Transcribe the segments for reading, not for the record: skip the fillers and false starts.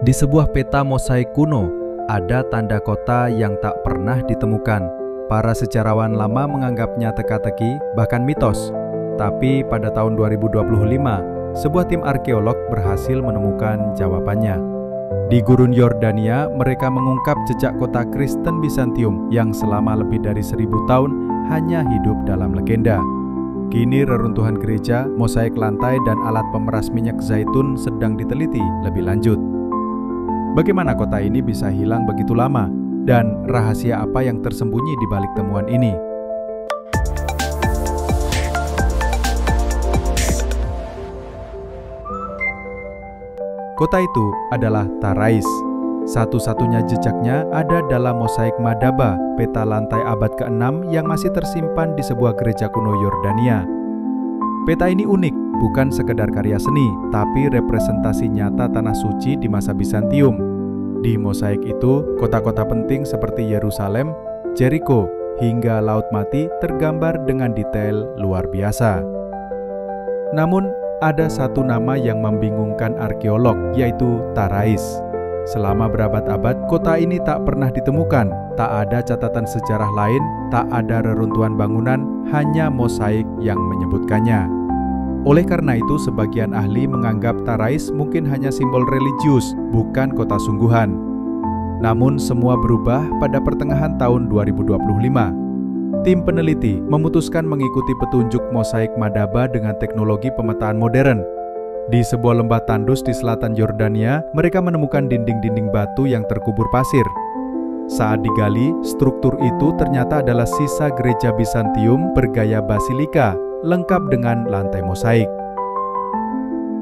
Di sebuah peta mosaik kuno, ada tanda kota yang tak pernah ditemukan. Para sejarawan lama menganggapnya teka-teki, bahkan mitos. Tapi pada tahun 2025, sebuah tim arkeolog berhasil menemukan jawabannya. Di Gurun Yordania, mereka mengungkap jejak kota Kristen Bizantium yang selama lebih dari 1000 tahun hanya hidup dalam legenda. Kini reruntuhan gereja, mosaik lantai, dan alat pemeras minyak zaitun sedang diteliti lebih lanjut. Bagaimana kota ini bisa hilang begitu lama? Dan rahasia apa yang tersembunyi di balik temuan ini? Kota itu adalah Tarais. Satu-satunya jejaknya ada dalam mosaik Madaba, peta lantai abad ke-6 yang masih tersimpan di sebuah gereja kuno Yordania. Peta ini unik, bukan sekedar karya seni, tapi representasi nyata tanah suci di masa Bizantium. Di mosaik itu, kota-kota penting seperti Yerusalem, Jericho, hingga Laut Mati tergambar dengan detail luar biasa. Namun, ada satu nama yang membingungkan arkeolog, yaitu Tarais. Selama berabad-abad, kota ini tak pernah ditemukan. Tak ada catatan sejarah lain, tak ada reruntuhan bangunan, hanya mosaik yang menyebutkannya. Oleh karena itu, sebagian ahli menganggap Tarais mungkin hanya simbol religius, bukan kota sungguhan. Namun semua berubah pada pertengahan tahun 2025. Tim peneliti memutuskan mengikuti petunjuk mosaik Madaba dengan teknologi pemetaan modern. Di sebuah lembah tandus di selatan Yordania, mereka menemukan dinding-dinding batu yang terkubur pasir. Saat digali, struktur itu ternyata adalah sisa gereja Bizantium bergaya basilika, lengkap dengan lantai mosaik.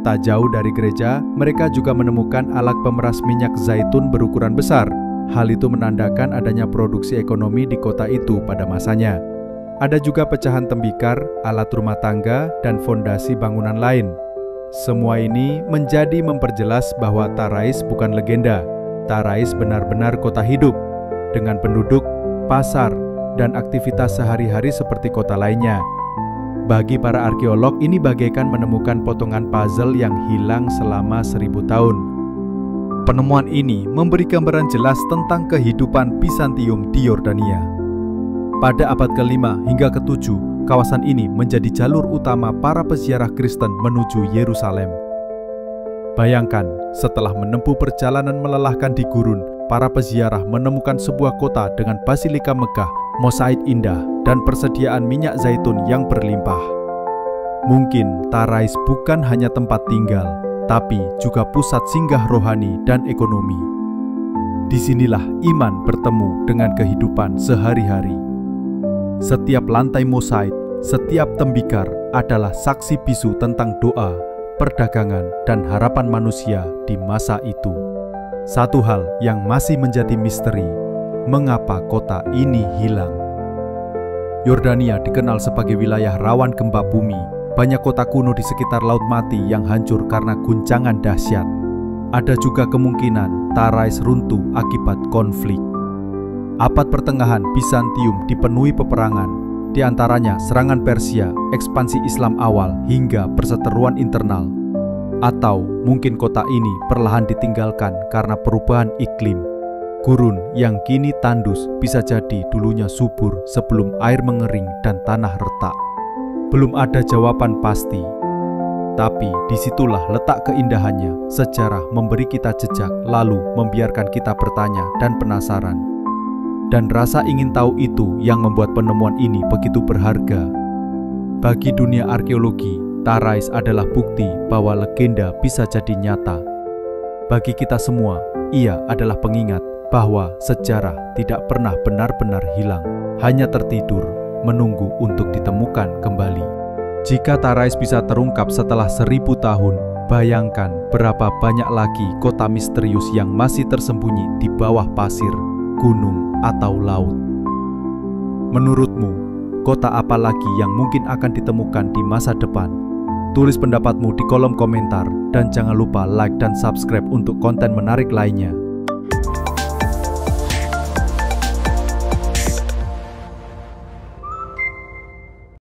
Tak jauh dari gereja, mereka juga menemukan alat pemeras minyak zaitun berukuran besar. Hal itu menandakan adanya produksi ekonomi di kota itu pada masanya. Ada juga pecahan tembikar, alat rumah tangga, dan fondasi bangunan lain. Semua ini menjadi memperjelas bahwa Tarais bukan legenda. Tarais benar-benar kota hidup, dengan penduduk, pasar, dan aktivitas sehari-hari seperti kota lainnya. Bagi para arkeolog, ini bagaikan menemukan potongan puzzle yang hilang selama 1000 tahun. Penemuan ini memberi gambaran jelas tentang kehidupan Bizantium di Yordania. Pada abad ke-5 hingga ke-7, kawasan ini menjadi jalur utama para peziarah Kristen menuju Yerusalem. Bayangkan, setelah menempuh perjalanan melelahkan di gurun, para peziarah menemukan sebuah kota dengan basilika megah, mosaik indah, dan persediaan minyak zaitun yang berlimpah. Mungkin Tarais bukan hanya tempat tinggal, tapi juga pusat singgah rohani dan ekonomi. Disinilah iman bertemu dengan kehidupan sehari-hari. Setiap lantai mosaik, setiap tembikar adalah saksi bisu tentang doa, perdagangan, dan harapan manusia di masa itu. Satu hal yang masih menjadi misteri, mengapa kota ini hilang? Yordania dikenal sebagai wilayah rawan gempa bumi. Banyak kota kuno di sekitar Laut Mati yang hancur karena guncangan dahsyat. Ada juga kemungkinan Tarais runtuh akibat konflik. Abad pertengahan Bizantium dipenuhi peperangan, di antaranya serangan Persia, ekspansi Islam awal, hingga perseteruan internal. Atau mungkin kota ini perlahan ditinggalkan karena perubahan iklim. Gurun yang kini tandus bisa jadi dulunya subur sebelum air mengering dan tanah retak. Belum ada jawaban pasti. Tapi disitulah letak keindahannya. Sejarah memberi kita jejak, lalu membiarkan kita bertanya dan penasaran. Dan rasa ingin tahu itu yang membuat penemuan ini begitu berharga. Bagi dunia arkeologi, Tarais adalah bukti bahwa legenda bisa jadi nyata. Bagi kita semua, ia adalah pengingat bahwa sejarah tidak pernah benar-benar hilang, hanya tertidur, menunggu untuk ditemukan kembali. Jika Tarais bisa terungkap setelah 1000 tahun, bayangkan berapa banyak lagi kota misterius yang masih tersembunyi di bawah pasir, gunung, atau laut. Menurutmu, kota apa lagi yang mungkin akan ditemukan di masa depan? Tulis pendapatmu di kolom komentar, dan jangan lupa like dan subscribe untuk konten menarik lainnya.